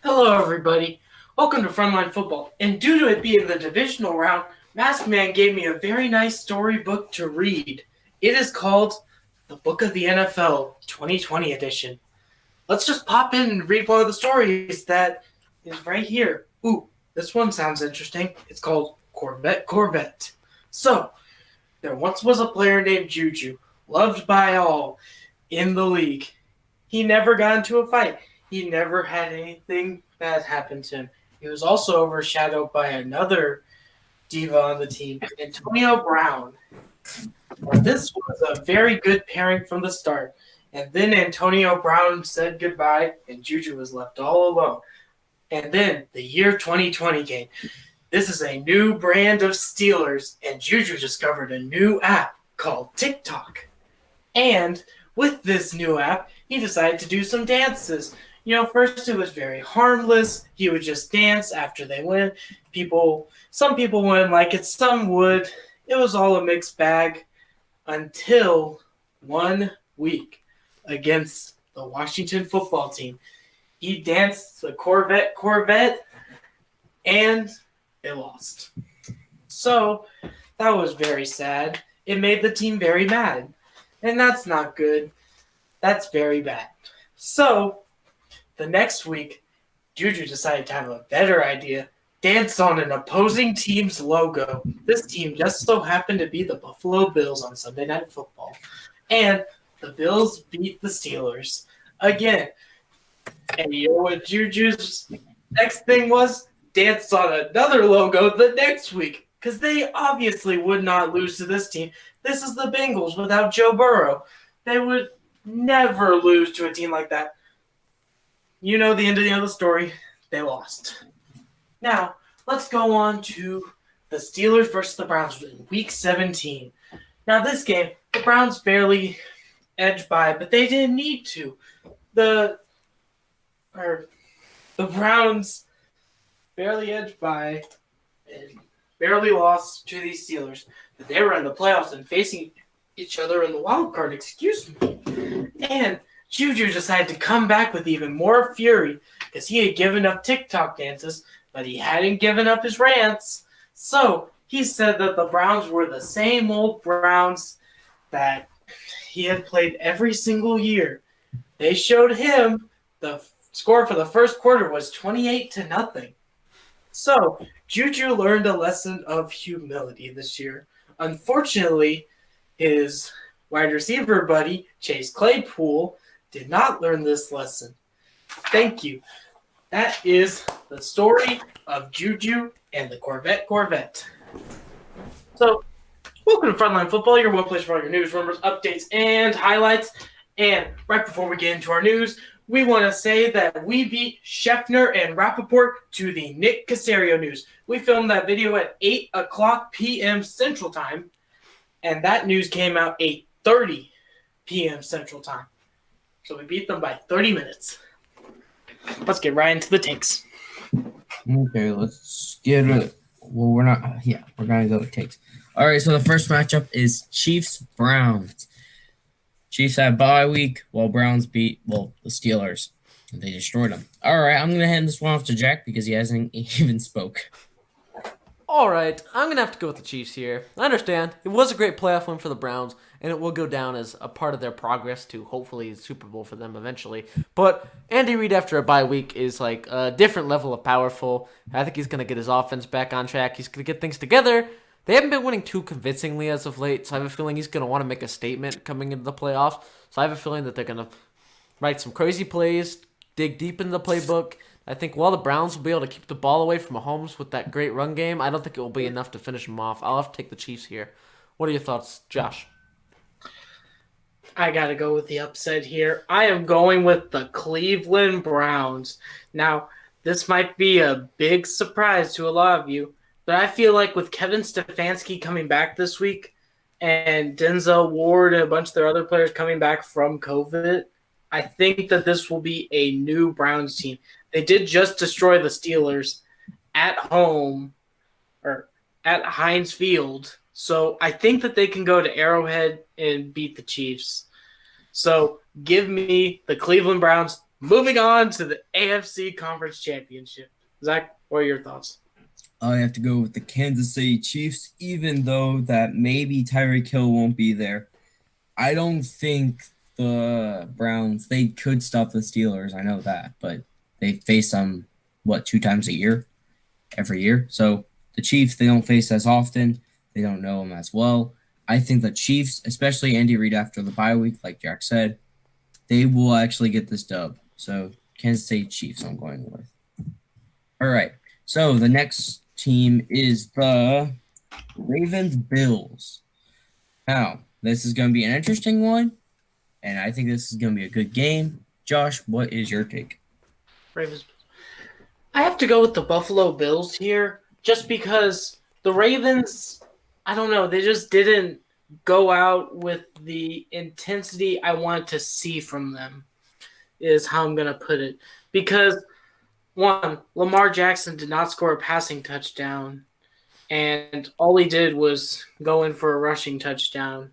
Hello, everybody. Welcome to Frontline Football. And due to it being the divisional round, Masked Man gave me a very nice storybook to read. It is called The Book of the NFL 2020 edition. Let's just pop in and read one of the stories that is right here. Ooh, this one sounds interesting. It's called Corvette. So, there once was a player named Juju, loved by all in the league. He never got into a fight. He never had anything bad happen to him. He was also overshadowed by another diva on the team, Antonio Brown. This was a very good pairing from the start. And then Antonio Brown said goodbye, and Juju was left all alone. And then the year 2020 came. This is a new brand of Steelers, and Juju discovered a new app called TikTok. And with this new app, he decided to do some dances. First it was very harmless. He would just dance after they win. Some people wouldn't like it, some would. It was all a mixed bag until 1 week against the Washington football team. He danced the Corvette, and they lost. So that was very sad. It made the team very mad. And that's not good. That's very bad. So, the next week, Juju decided to have a better idea. Dance on an opposing team's logo. This team just so happened to be the Buffalo Bills on Sunday Night Football. And the Bills beat the Steelers again. And you know what Juju's next thing was? Dance on another logo the next week. Because they obviously would not lose to this team. This is the Bengals without Joe Burrow. They would never lose to a team like that. You know the end of the story. They lost. Now, let's go on to the Steelers versus the Browns in Week 17. Now, this game, the Browns barely edged by, but they didn't need to. The Browns barely edged by and barely lost to these Steelers. But they were in the playoffs and facing each other in the wild card, And Juju decided to come back with even more fury because he had given up TikTok dances, but he hadn't given up his rants. So he said that the Browns were the same old Browns that he had played every single year. They showed him the score for the first quarter was 28-0. So Juju learned a lesson of humility this year. Unfortunately, his wide receiver buddy, Chase Claypool, did not learn this lesson. Thank you. That is the story of Juju and the Corvette. So, welcome to Frontline Football, your one place for all your news, rumors, updates, and highlights. And right before we get into our news, we want to say that we beat Scheffner and Rappaport to the Nick Caserio news. We filmed that video at 8 o'clock p.m. Central Time, and that news came out 8:30 p.m. Central Time. So we beat them by 30 minutes. Let's get right into the takes. Okay, let's get it. Well, we're going to go with takes. All right, so the first matchup is Chiefs-Browns. Chiefs had bye week while Browns beat, the Steelers. They destroyed them. All right, I'm going to hand this one off to Jack because he hasn't even spoke. All right, I'm going to have to go with the Chiefs here. I understand. It was a great playoff win for the Browns, and it will go down as a part of their progress to hopefully Super Bowl for them eventually. But Andy Reid after a bye week is like a different level of powerful. I think he's going to get his offense back on track. He's going to get things together. They haven't been winning too convincingly as of late, so I have a feeling he's going to want to make a statement coming into the playoffs. So I have a feeling that they're going to write some crazy plays, dig deep into the playbook. I think while the Browns will be able to keep the ball away from Mahomes with that great run game, I don't think it will be enough to finish him off. I'll have to take the Chiefs here. What are your thoughts, Josh? I got to go with the upset here. I am going with the Cleveland Browns. Now, this might be a big surprise to a lot of you, but I feel like with Kevin Stefanski coming back this week and Denzel Ward and a bunch of their other players coming back from COVID, I think that this will be a new Browns team. They did just destroy the Steelers at home or at Heinz Field. So I think that they can go to Arrowhead and beat the Chiefs. So give me the Cleveland Browns Moving on to the AFC Conference Championship. Zach, what are your thoughts? I have to go with the Kansas City Chiefs, even though that maybe Tyreek Hill won't be there. I don't think the Browns, they could stop the Steelers. I know that, but they face them, 2 times a year? Every year. So the Chiefs, they don't face as often. They don't know them as well. I think the Chiefs, especially Andy Reid after the bye week, like Jack said, they will actually get this dub. So Kansas City Chiefs I'm going with. All right. So the next team is the Ravens-Bills. Now, this is going to be an interesting one, and I think this is going to be a good game. Josh, what is your take? Ravens. I have to go with the Buffalo Bills here, just because the Ravens, I don't know, they just didn't go out with the intensity I wanted to see from them, is how I'm going to put it. Because, one, Lamar Jackson did not score a passing touchdown, and all he did was go in for a rushing touchdown.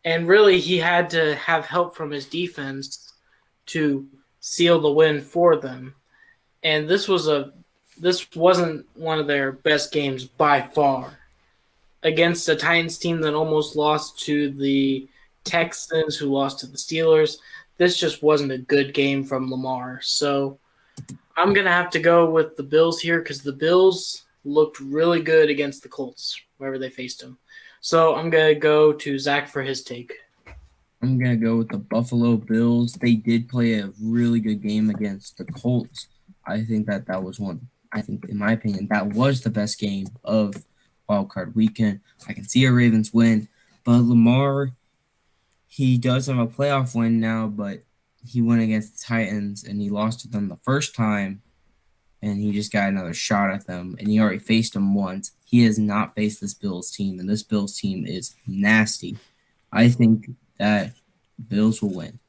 And really, he had to have help from his defense to seal the win for them. And this wasn't one of their best games by far. Against a Titans team that almost lost to the Texans, who lost to the Steelers, this just wasn't a good game from Lamar. So I'm going to have to go with the Bills here because the Bills looked really good against the Colts, wherever they faced them. So I'm going to go to Zach for his take. I'm going to go with the Buffalo Bills. They did play a really good game against the Colts. I think that was one. I think, in my opinion, that was the best game of Wild Card Weekend. I can see a Ravens win, but Lamar, he does have a playoff win now, but he went against the Titans, and he lost to them the first time, and he just got another shot at them, and he already faced them once. He has not faced this Bills team, and this Bills team is nasty. I think that Bills will win.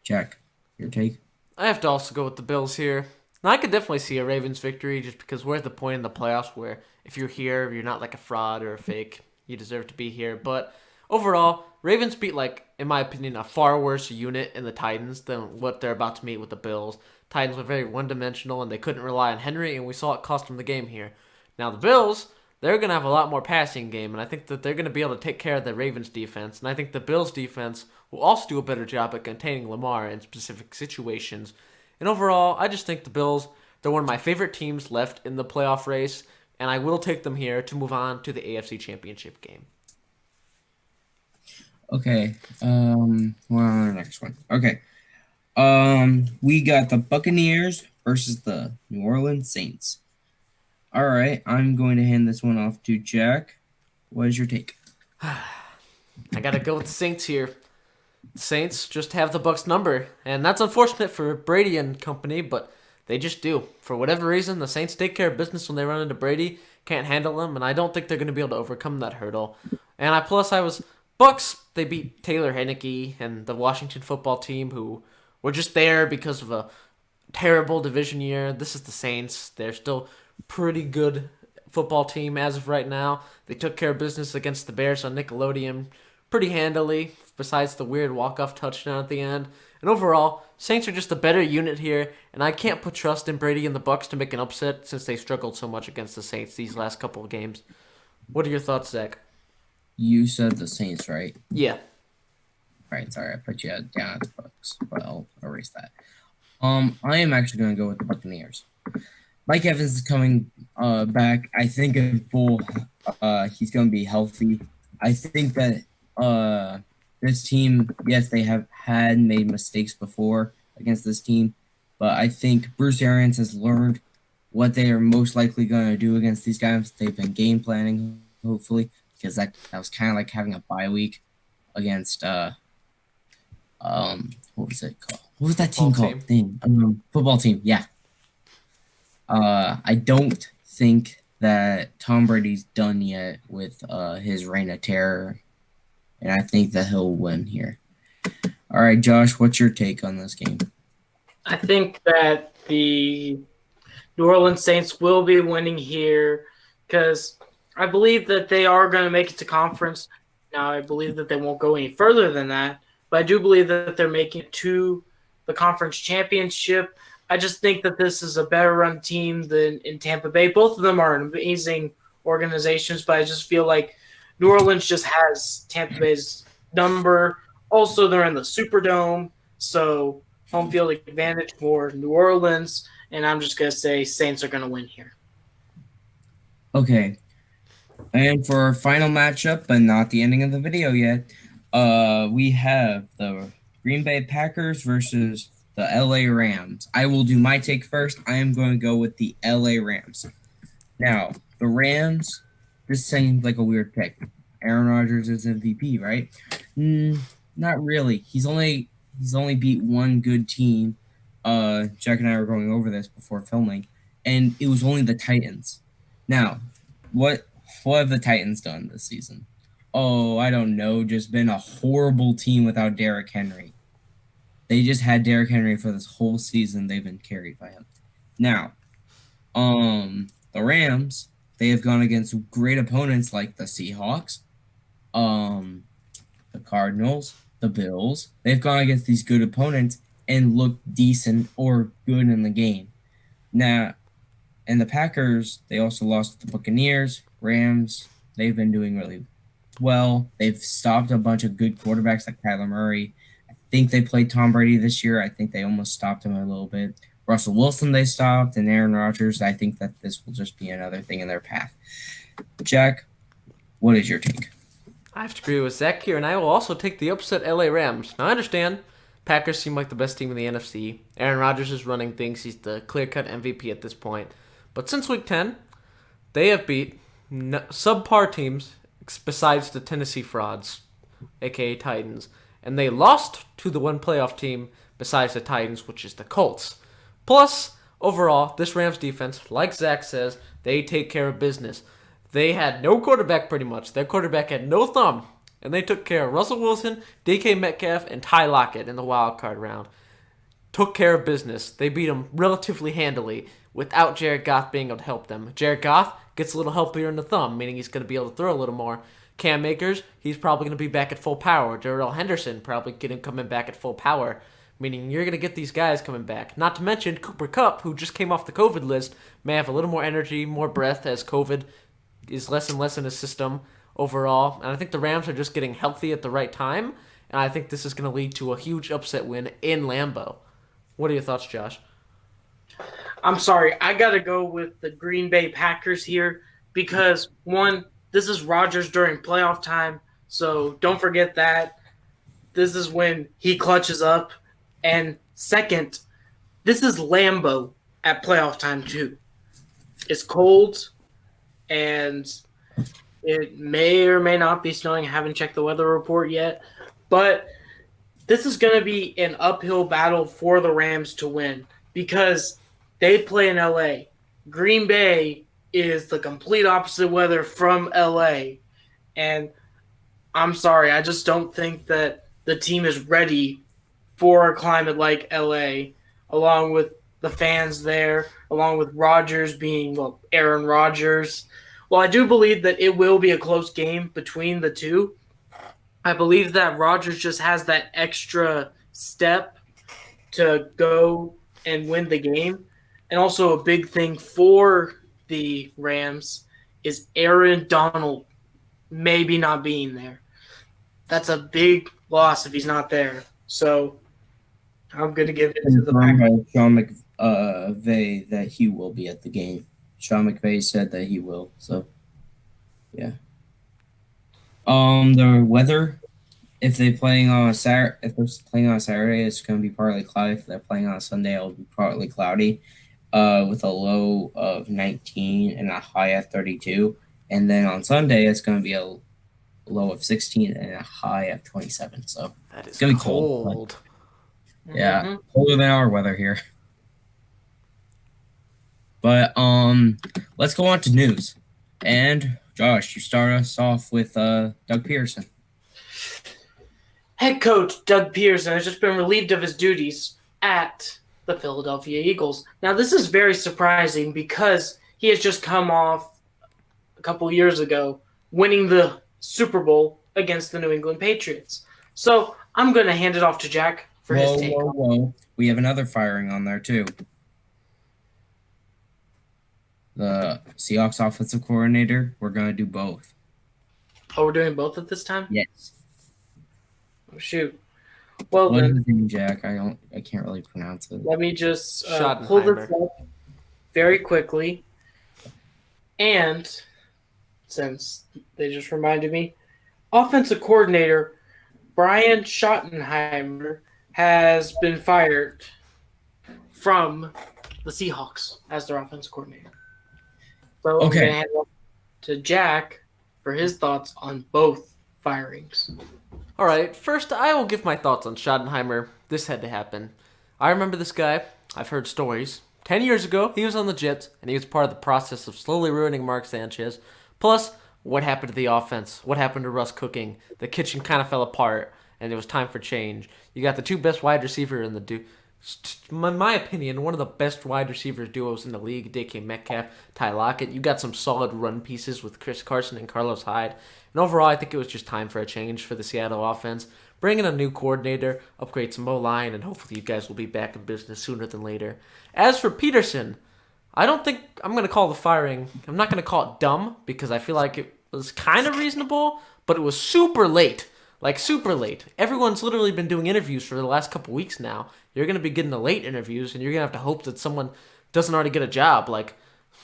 Jack, your take? I have to also go with the Bills here. Now, I could definitely see a Ravens victory just because we're at the point in the playoffs where if you're here, you're not like a fraud or a fake. You deserve to be here. But overall, Ravens beat, in my opinion, a far worse unit in the Titans than what they're about to meet with the Bills. Titans were very one-dimensional, and they couldn't rely on Henry, and we saw it cost them the game here. Now, the Bills, they're going to have a lot more passing game, and I think that they're going to be able to take care of the Ravens defense, and I think the Bills defense will also do a better job at containing Lamar in specific situations. And overall, I just think the Bills, they're one of my favorite teams left in the playoff race, and I will take them here to move on to the AFC Championship game. Okay, well, the next one. Okay, we got the Buccaneers versus the New Orleans Saints. All right, I'm going to hand this one off to Jack. What is your take? I got to go with the Saints here. The Saints just have the Bucs number, and that's unfortunate for Brady and company, but they just do. For whatever reason, the Saints take care of business when they run into Brady, can't handle him, and I don't think they're going to be able to overcome that hurdle. And Bucs, they beat Taylor Heinicke and the Washington football team, who were just there because of a terrible division year. This is the Saints. They're still pretty good football team as of right now. They took care of business against the Bears on Nickelodeon pretty handily, besides the weird walk-off touchdown at the end. And overall, Saints are just a better unit here, and I can't put trust in Brady and the Bucs to make an upset since they struggled so much against the Saints these last couple of games. What are your thoughts, Zach? You said the Saints, right? Yeah. Right, sorry, I put you down at the Bucs, but I'll erase that. I am actually going to go with the Buccaneers. Mike Evans is coming back. I think in full, he's going to be healthy. I think that this team, yes, they have made mistakes before against this team, but I think Bruce Arians has learned what they are most likely going to do against these guys. They've been game planning, hopefully, because that was kind of like having a bye week against what was it called? What was that team called? Football team, yeah. I don't think that Tom Brady's done yet with his reign of terror, and I think that he'll win here. All right, Josh, what's your take on this game? I think that the New Orleans Saints will be winning here because I believe that they are going to make it to conference. Now, I believe that they won't go any further than that, but I do believe that they're making it to the conference championship. I just think that this is a better run team than in Tampa Bay. Both of them are amazing organizations, but I just feel like New Orleans just has Tampa Bay's number. Also, they're in the Superdome, so home field advantage for New Orleans, and I'm just going to say Saints are going to win here. Okay. And for our final matchup, but not the ending of the video yet, we have the Green Bay Packers versus the LA Rams. I will do my take first. I am going to go with the LA Rams. Now, the Rams, this seems like a weird pick. Aaron Rodgers is MVP, right? Not really. He's only beat one good team. Jack and I were going over this before filming, and it was only the Titans. Now, what have the Titans done this season? Oh, I don't know. Just been a horrible team without Derrick Henry. They just had Derrick Henry for this whole season. They've been carried by him. Now, the Rams, they have gone against great opponents like the Seahawks, the Cardinals, the Bills. They've gone against these good opponents and looked decent or good in the game. Now, and the Packers, they also lost to the Buccaneers, Rams. They've been doing really well. They've stopped a bunch of good quarterbacks like Kyler Murray. I think they played Tom Brady this year. I think they almost stopped him a little bit. Russell Wilson they stopped, and Aaron Rodgers, I think that this will just be another thing in their path. Jack, what is your take? I have to agree with Zach here, and I will also take the upset LA Rams. Now, I understand Packers seem like the best team in the NFC. Aaron Rodgers is running things. He's the clear-cut MVP at this point. But since Week 10, they have beat subpar teams besides the Tennessee Frauds, a.k.a. Titans. And they lost to the one playoff team besides the Titans, which is the Colts. Plus, overall, this Rams defense, like Zach says, they take care of business. They had no quarterback pretty much. Their quarterback had no thumb. And they took care of Russell Wilson, DK Metcalf, and Ty Lockett in the wild card round. Took care of business. They beat them relatively handily without Jared Goff being able to help them. Jared Goff gets a little help here in the thumb, meaning he's going to be able to throw a little more. Cam Akers, he's probably going to be back at full power. Darrell Henderson probably coming back at full power, meaning you're going to get these guys coming back. Not to mention Cooper Kupp, who just came off the COVID list, may have a little more energy, more breath as COVID is less and less in his system overall. And I think the Rams are just getting healthy at the right time, and I think this is going to lead to a huge upset win in Lambeau. What are your thoughts, Josh? I'm sorry. I got to go with the Green Bay Packers here because, one, this is Rodgers during playoff time, so don't forget that. This is when he clutches up. And second, this is Lambeau at playoff time too. It's cold, and it may or may not be snowing. I haven't checked the weather report yet. But this is going to be an uphill battle for the Rams to win because they play in LA. Green Bay is the complete opposite weather from LA. And I'm sorry, I just don't think that the team is ready for a climate like LA, along with the fans there, along with Rodgers being Aaron Rodgers. Well, I do believe that it will be a close game between the two. I believe that Rodgers just has that extra step to go and win the game. And also a big thing for the Rams is Aaron Donald maybe not being there. That's a big loss if he's not there. So I'm going to give it to the Packers. Sean McVay that he will be at the game. Sean McVay said that he will. So, yeah. The weather, if they're playing on a Saturday, it's going to be partly cloudy. If they're playing on a Sunday, it'll be partly cloudy, with a low of 19 and a high of 32. And then on Sunday, it's going to be a low of 16 and a high of 27. So that is it's going to be cold. Yeah, colder than our weather here. But let's go on to news. And Josh, you start us off with Doug Pederson. Head coach Doug Pederson has just been relieved of his duties at the Philadelphia Eagles. Now, this is very surprising because he has just come off a couple years ago winning the Super Bowl against the New England Patriots. So I'm going to hand it off to Jack for his take. Whoa. We have another firing on there, too. The Seahawks offensive coordinator, we're going to do both. Oh, we're doing both at this time? Yes. Oh, shoot. Well, What is then, his name, Jack? I can't really pronounce it. let me just pull Schottienheimer. this up very quickly. And since they just reminded me, offensive coordinator Brian Schottenheimer has been fired from the Seahawks as their offensive coordinator. So I'm going to hand it off to Jack for his thoughts on both firings. All right, first I will give my thoughts on Schottenheimer. This had to happen. I remember this guy. I've heard stories. 10 years ago, he was on the Jets, and he was part of the process of slowly ruining Mark Sanchez. Plus, what happened to the offense? What happened to Russ cooking? The kitchen kind of fell apart, and it was time for change. You got the two best wide receivers in the in my opinion, one of the best wide receivers duos in the league, DK Metcalf, Ty Lockett. You got some solid run pieces with Chris Carson and Carlos Hyde. And overall, I think it was just time for a change for the Seattle offense. Bring in a new coordinator, upgrade some O-line, and hopefully you guys will be back in business sooner than later. As for Pederson, I don't think I'm going to call the firing. I'm not going to call it dumb because I feel like it was kind of reasonable, but it was super late. Like, super late. Everyone's literally been doing interviews for the last couple weeks now. You're going to be getting the late interviews, and you're going to have to hope that someone doesn't already get a job.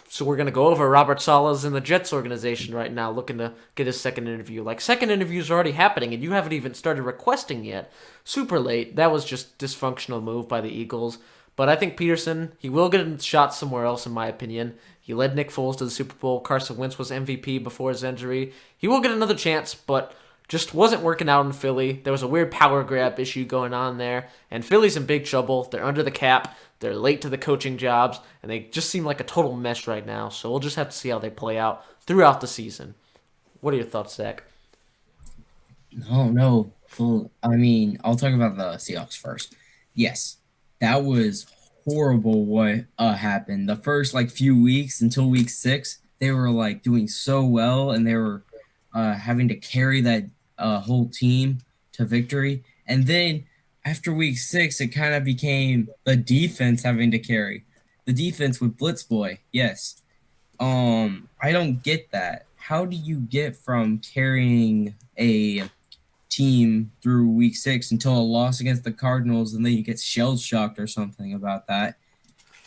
So we're going to go over Robert Saleh's in the Jets organization right now looking to get his second interview. Second interviews are already happening, and you haven't even started requesting yet. Super late. That was just dysfunctional move by the Eagles. But I think Pederson, he will get a shot somewhere else, in my opinion. He led Nick Foles to the Super Bowl. Carson Wentz was MVP before his injury. He will get another chance, but just wasn't working out in Philly. There was a weird power grab issue going on there, and Philly's in big trouble. They're under the cap. They're late to the coaching jobs, and they just seem like a total mess right now. So we'll just have to see how they play out throughout the season. What are your thoughts, Zach? No. I'll talk about the Seahawks first. Yes, that was horrible what happened. The first few weeks until week 6, they were doing so well, and they were having to carry that whole team to victory. And then after week 6, it kind of became the defense having to carry. The defense with Blitzboy, yes. I don't get that. How do you get from carrying a team through week 6 until a loss against the Cardinals, and then you get shell-shocked or something about that?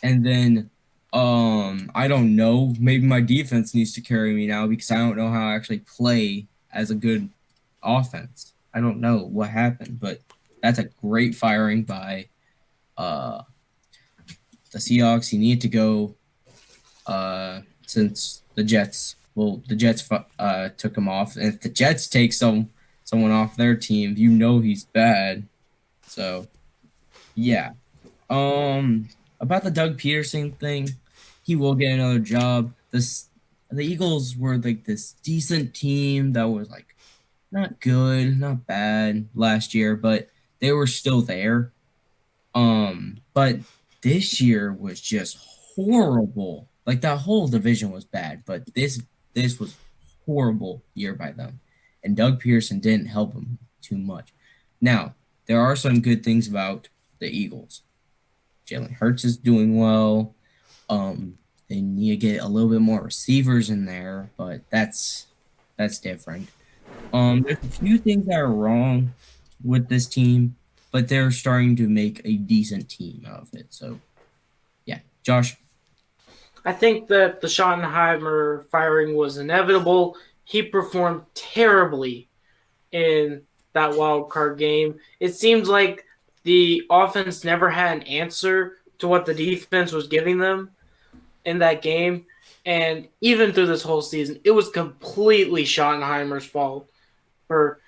And then, I don't know, maybe my defense needs to carry me now because I don't know how to actually play as a good offense. I don't know what happened, but that's a great firing by the Seahawks. He needed to go since the Jets took him off. And if the Jets take someone off their team, he's bad. So, yeah. About the Doug Pederson thing, he will get another job. The Eagles were this decent team that was not good, not bad last year, but they were still there. But this year was just horrible. That whole division was bad, but this was horrible year by them. And Doug Pederson didn't help them too much. Now, there are some good things about the Eagles. Jalen Hurts is doing well. They need to get a little bit more receivers in there, but that's different. There's a few things that are wrong with this team, but they're starting to make a decent team out of it. So, yeah. Josh? I think that the Schottenheimer firing was inevitable. He performed terribly in that wild card game. It seems like the offense never had an answer to what the defense was giving them in that game. And even through this whole season, it was completely Schottenheimer's fault for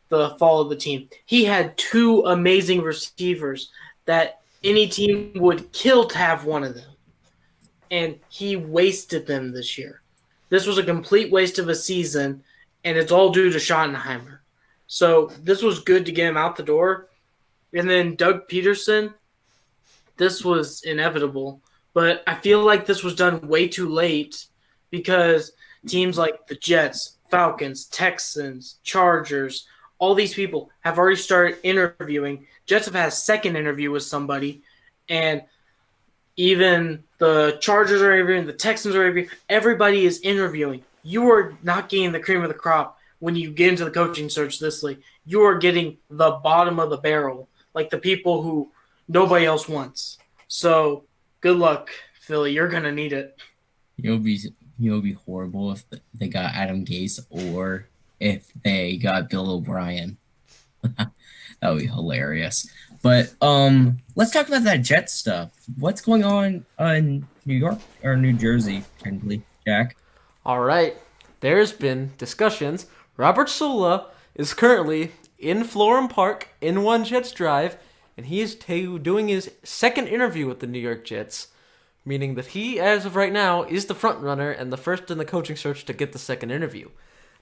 the fall of the team. He had 2 amazing receivers that any team would kill to have one of them. And he wasted them this year. This was a complete waste of a season, and it's all due to Schottenheimer. So this was good to get him out the door. And then Doug Pederson, this was inevitable. But I feel like this was done way too late because teams like the Jets, Falcons, Texans, Chargers all these people have already started interviewing. Jets have had a second interview with somebody, and even the Chargers are interviewing, the Texans are interviewing. Everybody is interviewing. You are not getting the cream of the crop when you get into the coaching search this league. You are getting the bottom of the barrel, like the people who nobody else wants. So good luck, Philly. You're gonna need it. It'll be horrible if they got Adam Gase or if they got Bill O'Brien. That would be hilarious. But let's talk about that Jet stuff. What's going on in New York or New Jersey, technically, Jack? All right. There's been discussions. Robert Saleh is currently in Florham Park in One Jets Drive, and he is doing his second interview with the New York Jets, meaning that he, as of right now, is the front runner and the first in the coaching search to get the second interview.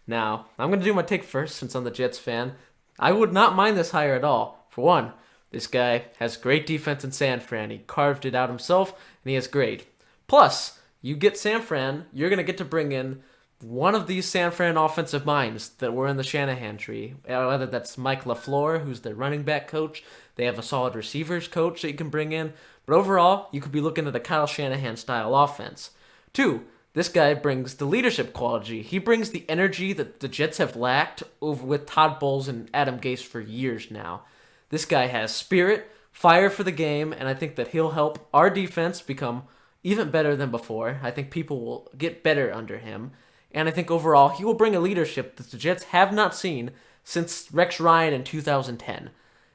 Now, I'm going to do my take first since I'm the Jets fan. I would not mind this hire at all. For one, this guy has great defense in San Fran. He carved it out himself, and he is great. Plus, you get San Fran, you're going to get to bring in one of these San Fran offensive minds that were in the Shanahan tree. Whether that's Mike LaFleur, who's the running back coach. They have a solid receivers coach that you can bring in. But overall, you could be looking at a Kyle Shanahan-style offense. Two, this guy brings the leadership quality. He brings the energy that the Jets have lacked over with Todd Bowles and Adam Gase for years now. This guy has spirit, fire for the game, and I think that he'll help our defense become even better than before. I think people will get better under him. And I think overall, he will bring a leadership that the Jets have not seen since Rex Ryan in 2010.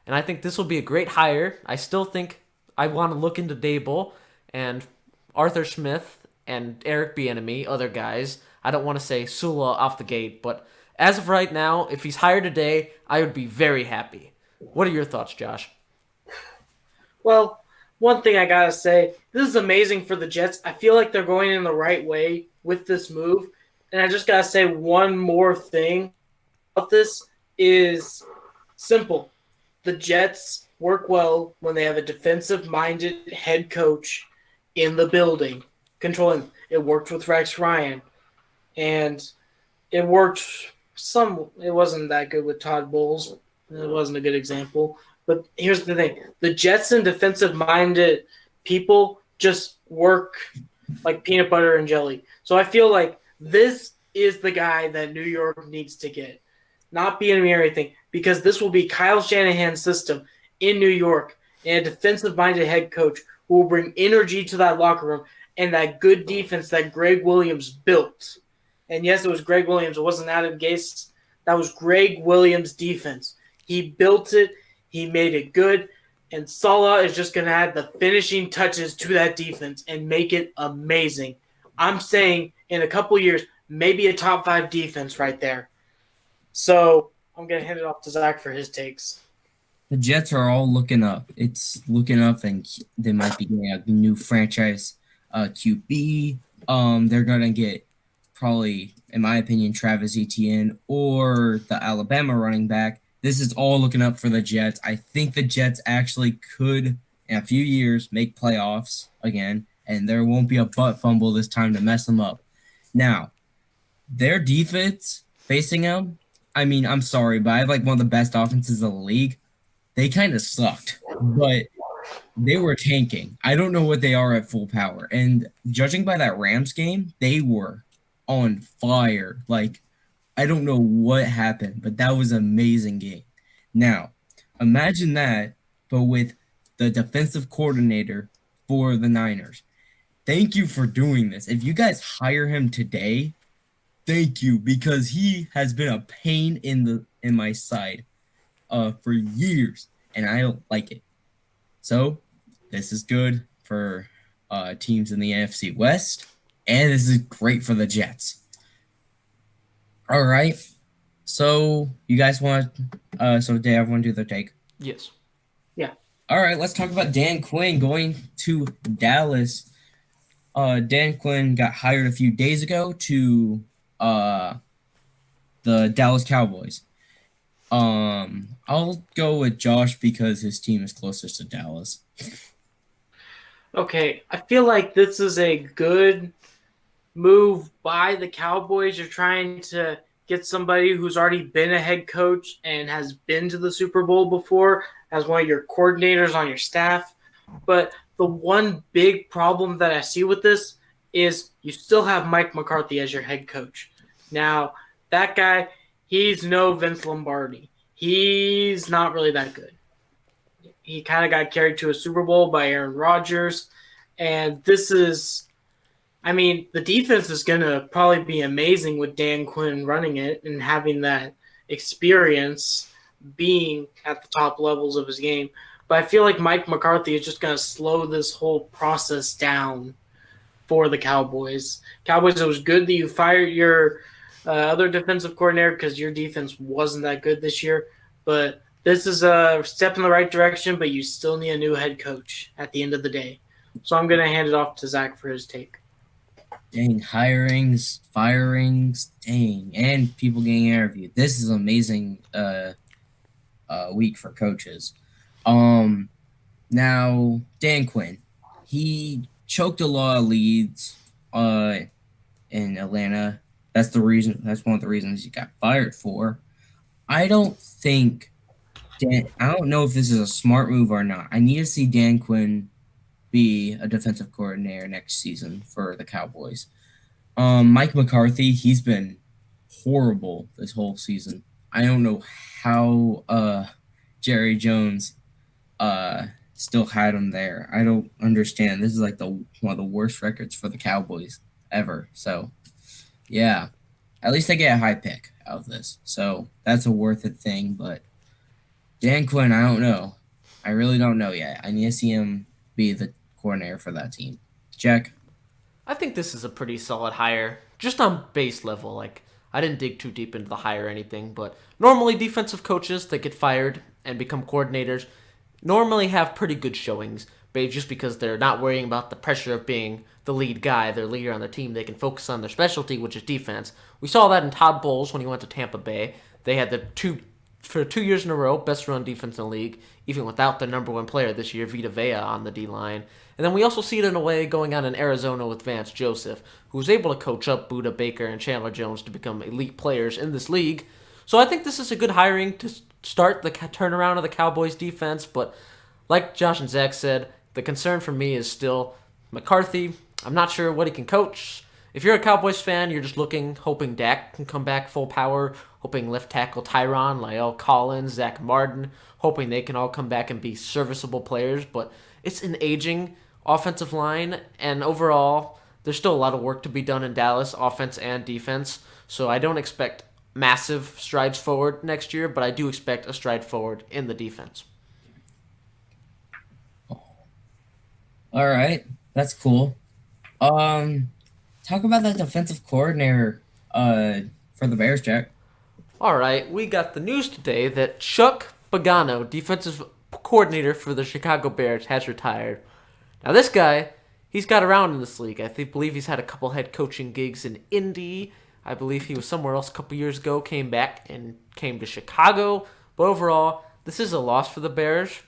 And I think this will be a great hire. I still think I want to look into Dable and Arthur Smith and Eric Bieniemy, other guys. I don't want to say Sula off the gate, but as of right now, if he's hired today, I would be very happy. What are your thoughts, Josh? Well, one thing I gotta say, this is amazing for the Jets. I feel like they're going in the right way with this move. And I just gotta say one more thing about this is simple. The Jets work well when they have a defensive-minded head coach in the building controlling. It worked with Rex Ryan, and it worked it wasn't that good with Todd Bowles. It wasn't a good example. But here's the thing. The Jets and defensive-minded people just work like peanut butter and jelly. So I feel like this is the guy that New York needs to get. Not Bieniemy or anything, because this will be Kyle Shanahan's system in New York and a defensive-minded head coach who will bring energy to that locker room and that good defense that Greg Williams built. And yes, it was Greg Williams. It wasn't Adam Gase. That was Greg Williams' defense. He built it. He made it good. And Salah is just going to add the finishing touches to that defense and make it amazing. I'm saying in a couple years, maybe a top 5 defense right there. So I'm going to hand it off to Zach for his takes. The Jets are all looking up. It's looking up, and they might be getting a new franchise QB. They're going to get probably, in my opinion, Travis Etienne or the Alabama running back. This is all looking up for the Jets. I think the Jets actually could, in a few years, make playoffs again, and there won't be a butt fumble this time to mess them up. Now, their defense facing them, I mean, I'm sorry, but I have like one of the best offenses in the league. They kind of sucked, but they were tanking. I don't know what they are at full power. And judging by that Rams game, they were on fire. Like, I don't know what happened, but that was an amazing game. Now, imagine that, but with the defensive coordinator for the Niners. Thank you for doing this. If you guys hire him today, thank you, because he has been a pain in my side for years, and I don't like it. So this is good for teams in the NFC West, and this is great for the Jets. All right. So you guys want so did everyone do their take? Yes. Yeah. All right, let's talk about Dan Quinn going to Dallas. Dan Quinn got hired a few days ago to the Dallas Cowboys. I'll go with Josh because his team is closest to Dallas. Okay, I feel like this is a good move by the Cowboys. You're trying to get somebody who's already been a head coach and has been to the Super Bowl before as one of your coordinators on your staff. But the one big problem that I see with this is you still have Mike McCarthy as your head coach. Now, that guy, he's no Vince Lombardi. He's not really that good. He kind of got carried to a Super Bowl by Aaron Rodgers. And this is, I mean, the defense is going to probably be amazing with Dan Quinn running it and having that experience being at the top levels of his game. But I feel like Mike McCarthy is just going to slow this whole process down for the Cowboys. Cowboys, it was good that you fired your other defensive coordinator because your defense wasn't that good this year. But this is a step in the right direction, but you still need a new head coach at the end of the day. So I'm going to hand it off to Zach for his take. Dang, hirings, firings, dang, and people getting interviewed. This is an amazing week for coaches. Now, Dan Quinn, he choked a lot of leads in Atlanta. That's one of the reasons he got fired for. I don't know if this is a smart move or not. I need to see Dan Quinn be a defensive coordinator next season for the Cowboys. Mike McCarthy, he's been horrible this whole season. I don't know how Jerry Jones still had him there. I don't understand. This is like one of the worst records for the Cowboys ever. So, yeah, at least they get a high pick out of this. So that's a worth it thing. But Dan Quinn, I don't know. I really don't know yet. I need to see him be the coordinator for that team. Jack? I think this is a pretty solid hire, just on base level. Like, I didn't dig too deep into the hire or anything, but normally defensive coaches that get fired and become coordinators normally have pretty good showings, but just because they're not worrying about the pressure of being the lead guy, their leader on their team, they can focus on their specialty, which is defense. We saw that in Todd Bowles when he went to Tampa Bay. They had for 2 years in a row, best run defense in the league, even without their number one player this year, Vita Vea, on the D-line. And then we also see it in a way going on in Arizona with Vance Joseph, who was able to coach up Budda Baker and Chandler Jones to become elite players in this league. So I think this is a good hiring to start the turnaround of the Cowboys defense, but like Josh and Zach said, the concern for me is still McCarthy. I'm not sure what he can coach. If you're a Cowboys fan, you're just hoping Dak can come back full power, hoping left tackle Tyron, La'el Collins, Zach Martin, hoping they can all come back and be serviceable players, but it's an aging offensive line, and overall, there's still a lot of work to be done in Dallas, offense and defense, so I don't expect massive strides forward next year, but I do expect a stride forward in the defense. All right, that's cool. Talk about that defensive coordinator for the Bears, Jack. All right, we got the news today that Chuck Pagano, defensive coordinator for the Chicago Bears, has retired. Now, this guy, he's got around in this league. I believe he's had a couple head coaching gigs in Indy. I believe he was somewhere else a couple years ago, came back and came to Chicago. But overall, this is a loss for the Bears.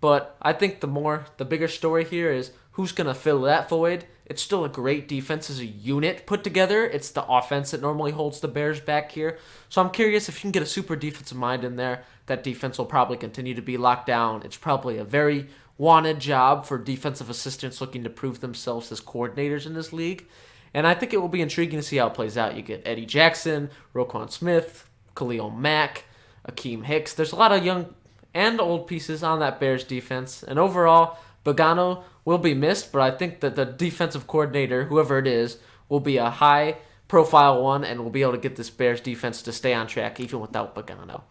But I think the bigger story here is who's going to fill that void. It's still a great defense as a unit put together. It's the offense that normally holds the Bears back here. So I'm curious if you can get a super defensive mind in there. That defense will probably continue to be locked down. It's probably a very wanted job for defensive assistants looking to prove themselves as coordinators in this league. And I think it will be intriguing to see how it plays out. You get Eddie Jackson, Roquan Smith, Khalil Mack, Akeem Hicks. There's a lot of young and old pieces on that Bears defense. And overall, Pagano will be missed, but I think that the defensive coordinator, whoever it is, will be a high-profile one and will be able to get this Bears defense to stay on track even without Pagano.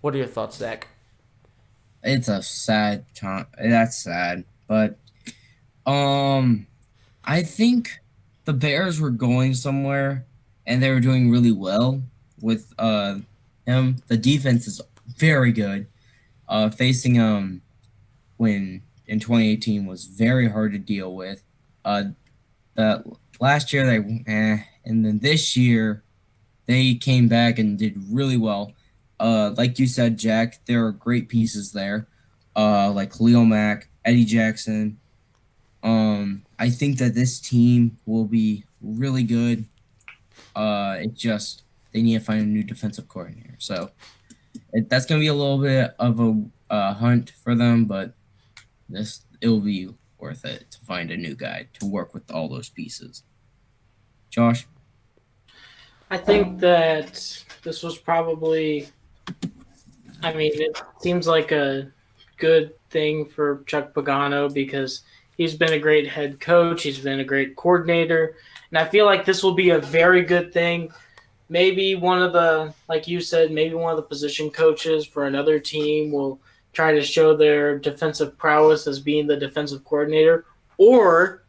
What are your thoughts, Zach? It's a sad time. That's sad, but I think the Bears were going somewhere, and they were doing really well with him. The defense is very good. Facing when in 2018 was very hard to deal with. The last year and then this year they came back and did really well. Like you said, Jack, there are great pieces there, like Khalil Mack, Eddie Jackson. I think that this team will be really good. It just they need to find a new defensive coordinator. So that's going to be a little bit of a hunt for them, but it'll be worth it to find a new guy to work with all those pieces. Josh? I think that this was probably, it seems like a good thing for Chuck Pagano because he's been a great head coach. He's been a great coordinator. And I feel like this will be a very good thing. Maybe one of the, like you said, maybe one of the position coaches for another team will try to show their defensive prowess as being the defensive coordinator. Or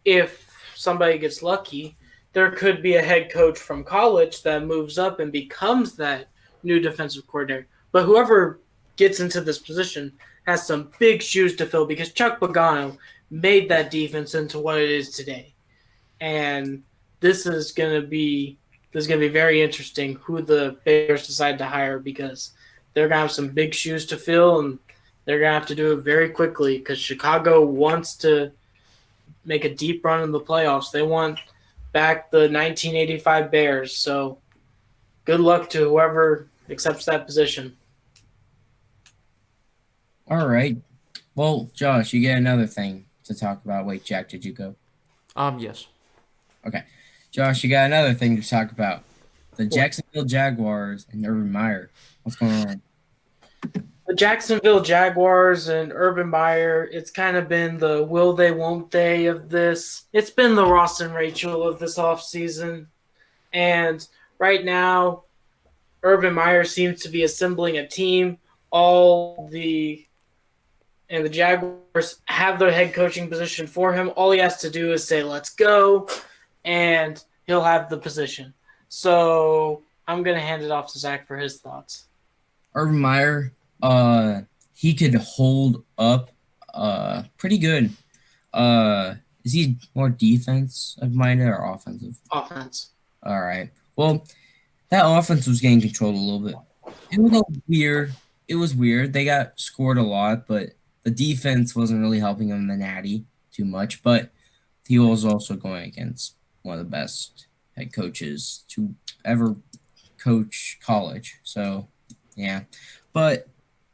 if somebody gets lucky, there could be a head coach from college that moves up and becomes that new defensive coordinator. But whoever gets into this position has some big shoes to fill because Chuck Pagano made that defense into what it is today. And this is going to be very interesting who the Bears decide to hire because they're going to have some big shoes to fill and they're going to have to do it very quickly because Chicago wants to make a deep run in the playoffs. They want back the 1985 Bears. So good luck to whoever accepts that position. All right. Well, Josh, you get another thing to talk about. Wait, Jack, did you go? Yes. Okay. Josh, you got another thing to talk about. The Jacksonville Jaguars and Urban Meyer. What's going on? The Jacksonville Jaguars and Urban Meyer, it's kind of been the will they, won't they of this. It's been the Ross and Rachel of this offseason. And right now, Urban Meyer seems to be assembling a team. The Jaguars have their head coaching position for him. All he has to do is say, let's go, and he'll have the position. So I'm going to hand it off to Zach for his thoughts. Urban Meyer, he could hold up pretty good. Is he more defensive-minded or offensive? Offense. All right. Well, that offense was getting controlled a little bit. It was weird. It was weird. They got scored a lot, but the defense wasn't really helping them in the natty too much. But he was also going against one of the best head coaches to ever coach college. So, yeah. But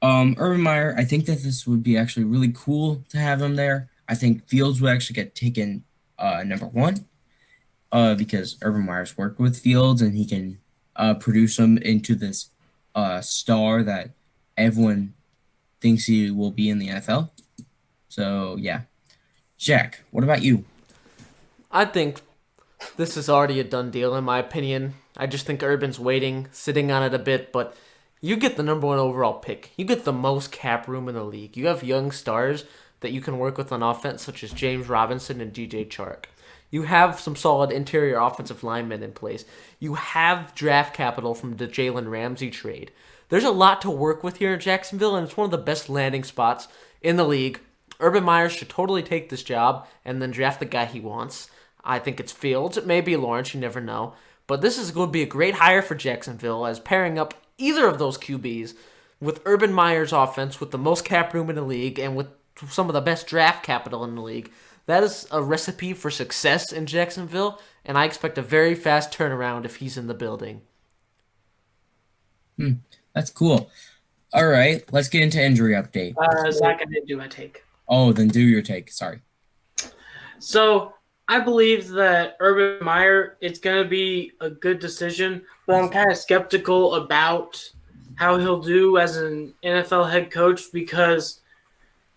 Urban Meyer, I think that this would be actually really cool to have him there. I think Fields would actually get taken number one because Urban Meyer's worked with Fields and he can produce him into this star that everyone thinks he will be in the NFL. So, yeah. Jack, what about you? I think this is already a done deal, in my opinion. I just think Urban's waiting, sitting on it a bit, but you get the number one overall pick. You get the most cap room in the league. You have young stars that you can work with on offense, such as James Robinson and DJ Chark. You have some solid interior offensive linemen in place. You have draft capital from the Jalen Ramsey trade. There's a lot to work with here in Jacksonville, and it's one of the best landing spots in the league. Urban Meyer should totally take this job and then draft the guy he wants. I think it's Fields. It may be Lawrence. You never know. But this is going to be a great hire for Jacksonville as pairing up either of those QBs with Urban Meyer's offense with the most cap room in the league and with some of the best draft capital in the league. That is a recipe for success in Jacksonville, and I expect a very fast turnaround if he's in the building. That's cool. All right, let's get into injury update. Zach, I didn't do my take. Oh, then do your take. Sorry. So I believe that Urban Meyer, it's going to be a good decision, but I'm kind of skeptical about how he'll do as an NFL head coach because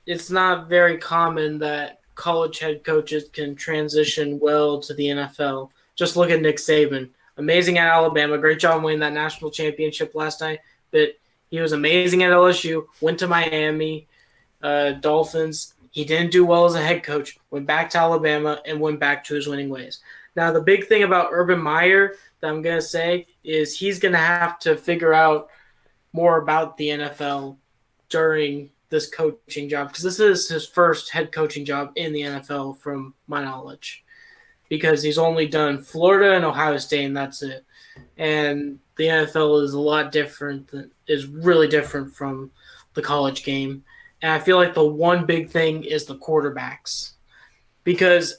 it's not very common that college head coaches can transition well to the NFL. Just look at Nick Saban. Amazing at Alabama. Great job winning that national championship last night. But he was amazing at LSU. Went to Miami Dolphins. He didn't do well as a head coach. Went back to Alabama and went back to his winning ways. Now, the big thing about Urban Meyer that I'm going to say is he's going to have to figure out more about the NFL during this coaching job because this is his first head coaching job in the NFL from my knowledge because he's only done Florida and Ohio State and that's it. And the NFL is a lot different, is really different from the college game. And I feel like the one big thing is the quarterbacks because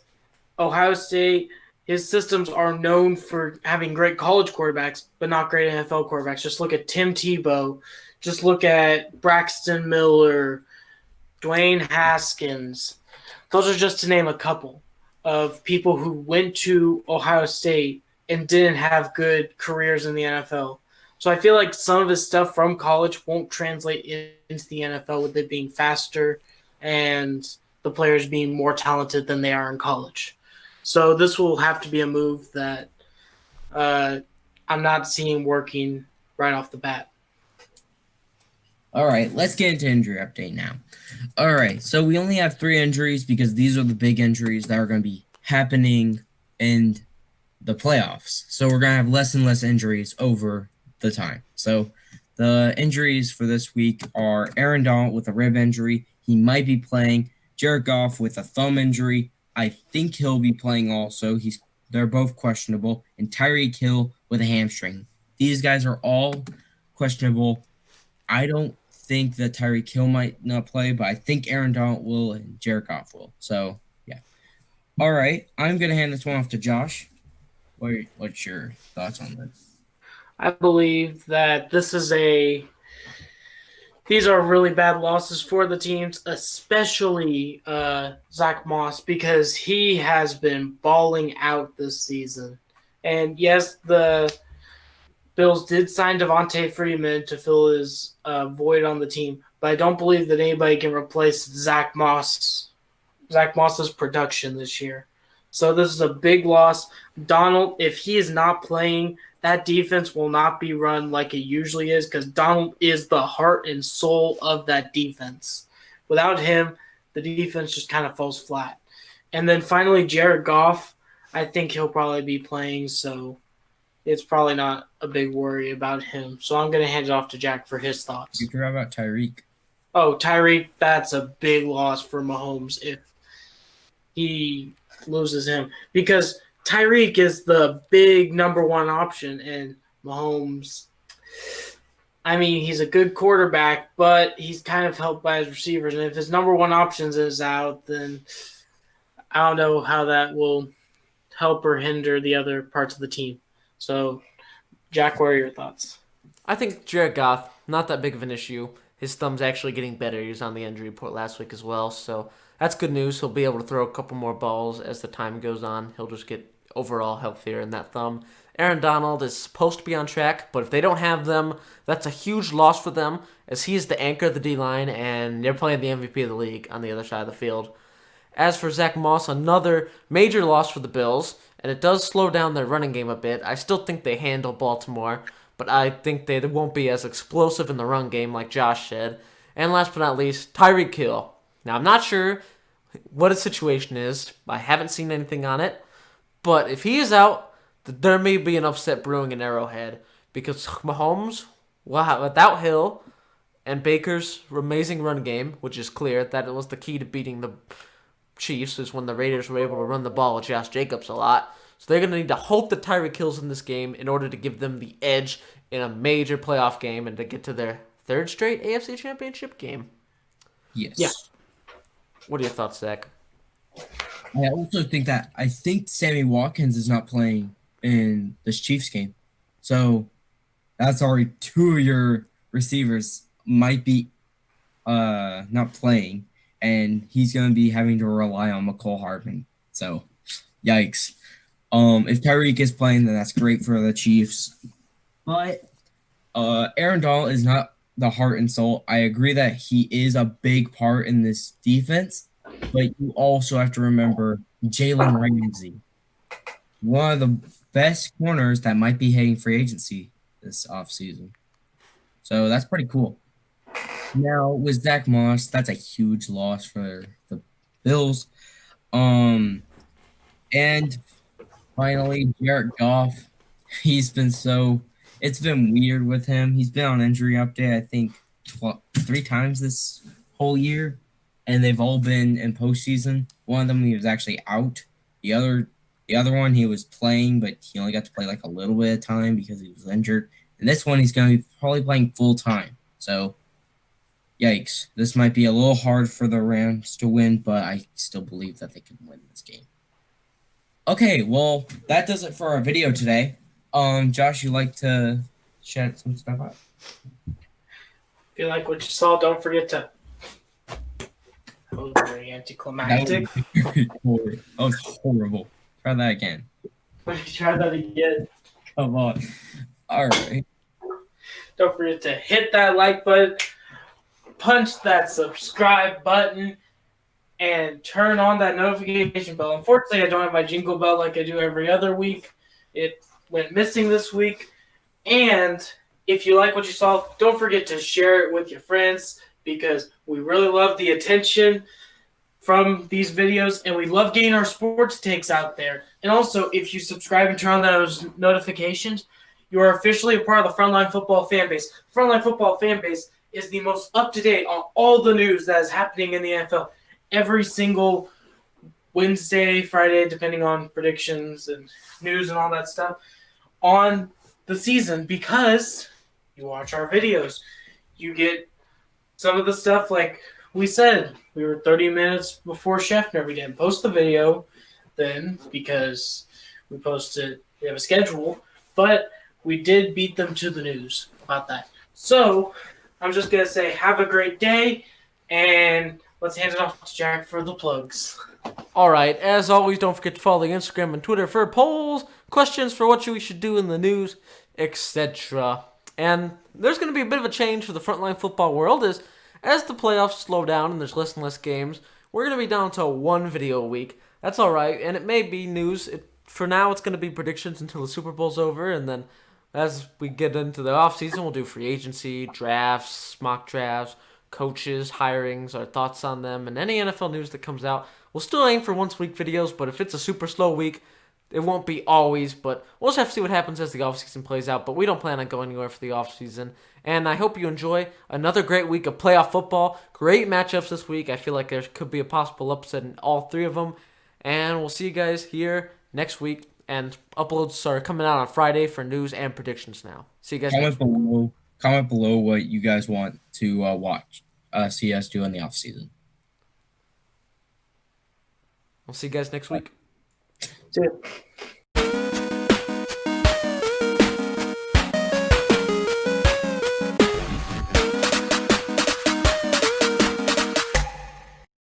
Ohio State, his systems are known for having great college quarterbacks, but not great NFL quarterbacks. Just look at Tim Tebow. Just look at Braxton Miller, Dwayne Haskins. Those are just to name a couple of people who went to Ohio State and didn't have good careers in the NFL. So I feel like some of his stuff from college won't translate into the NFL with it being faster and the players being more talented than they are in college. So this will have to be a move that I'm not seeing working right off the bat. All right, let's get into injury update now. All right, so we only have 3 injuries because these are the big injuries that are going to be happening in the playoffs. So we're going to have less and less injuries over the time. So the injuries for this week are Aaron Donald with a rib injury. He might be playing. Jared Goff with a thumb injury. I think he'll be playing also. They're both questionable. And Tyreek Hill with a hamstring. These guys are all questionable. I don't think that Tyreek Hill might not play, but I think Aaron Donald will and Jared Goff will. So, yeah. All right, I'm going to hand this one off to Josh. What's your thoughts on this? I believe that these are really bad losses for the teams, especially Zach Moss, because he has been balling out this season. And yes, the Bills did sign Devontae Freeman to fill his void on the team, but I don't believe that anybody can replace Zach Moss's production this year. So this is a big loss. Donald, if he is not playing, that defense will not be run like it usually is because Donald is the heart and soul of that defense. Without him, the defense just kind of falls flat. And then finally, Jared Goff, I think he'll probably be playing, so it's probably not a big worry about him. So I'm going to hand it off to Jack for his thoughts. You forgot about Tyreek. Oh, Tyreek, that's a big loss for Mahomes if he loses him because Tyreek is the big number one option, and Mahomes, I mean, he's a good quarterback, but he's kind of helped by his receivers. And if his number one options is out, then I don't know how that will help or hinder the other parts of the team. So, Jack, what are your thoughts? I think Jared Goff, not that big of an issue. His thumb's actually getting better. He was on the injury report last week as well, so that's good news. He'll be able to throw a couple more balls as the time goes on. He'll just get overall healthier in that thumb. Aaron Donald is supposed to be on track, but if they don't have them, that's a huge loss for them as he's the anchor of the D-line, and they're playing the MVP of the league on the other side of the field. As for Zach Moss, another major loss for the Bills, and it does slow down their running game a bit. I still think they handle Baltimore, but I think they won't be as explosive in the run game like Josh said. And last but not least, Tyreek Hill. Now, I'm not sure what his situation is. I haven't seen anything on it. But if he is out, there may be an upset brewing in Arrowhead because Mahomes, without Hill and Baker's amazing run game, which is clear that it was the key to beating the Chiefs, is when the Raiders were able to run the ball with Josh Jacobs a lot. So they're going to need to hope that Tyreek Hill's in this game in order to give them the edge in a major playoff game and to get to their 3rd straight AFC Championship game. Yes. Yeah. What are your thoughts, Zach? I also think Sammy Watkins is not playing in this Chiefs game. So that's already 2 of your receivers might be not playing, and he's going to be having to rely on McCole Hardman. So, yikes. If Tyreek is playing, then that's great for the Chiefs. But Aaron Donald is not the heart and soul. I agree that he is a big part in this defense, but you also have to remember Jalen Ramsey, one of the best corners that might be hitting free agency this offseason. So that's pretty cool. Now, with Zach Moss, that's a huge loss for the Bills. And finally, Jared Goff. It's been weird with him. He's been on injury update, I think, 3 times this whole year, and they've all been in postseason. One of them, he was actually out. The other one, he was playing, but he only got to play like a little bit of time because he was injured. And this one, he's going to be probably playing full time. So, yikes. This might be a little hard for the Rams to win, but I still believe that they can win this game. Okay, well, that does it for our video today. Josh, you like to shed some stuff out? If you like what you saw, don't forget to. That was very anticlimactic. That was horrible. Try that again. Let me try that again. Come on. All right. Don't forget to hit that like button, punch that subscribe button, and turn on that notification bell. Unfortunately, I don't have my jingle bell like I do every other week. It went missing this week. And if you like what you saw, don't forget to share it with your friends because we really love the attention from these videos and we love getting our sports takes out there. And also, if you subscribe and turn on those notifications, you are officially a part of the Frontline Football fan base. Frontline Football fan base is the most up-to-date on all the news that is happening in the NFL. Every single Wednesday, Friday, depending on predictions and news and all that stuff, on the season because you watch our videos. You get some of the stuff like we said. We were 30 minutes before Scheffner. We didn't post the video then because we have a schedule, but we did beat them to the news about that. So I'm just going to say have a great day, and let's hand it off to Jack for the plugs. All right, as always, don't forget to follow the Instagram and Twitter for polls, questions for what we should do in the news, etc. And there's going to be a bit of a change for the Frontline Football world as the playoffs slow down and there's less and less games. We're going to be down to one video a week. That's all right, and it may be news. For now, it's going to be predictions until the Super Bowl's over, and then as we get into the offseason, we'll do free agency, drafts, mock drafts, coaches, hirings, our thoughts on them, and any NFL news that comes out. We'll still aim for once-a-week videos, but if it's a super slow week, it won't be always, but we'll just have to see what happens as the offseason plays out, but we don't plan on going anywhere for the offseason. And I hope you enjoy another great week of playoff football. Great matchups this week. I feel like there could be a possible upset in all three of them. And we'll see you guys here next week. And uploads are coming out on Friday for news and predictions now. See you guys next week. Comment below what you guys want to see us do in the offseason. We'll see you guys next week. See ya.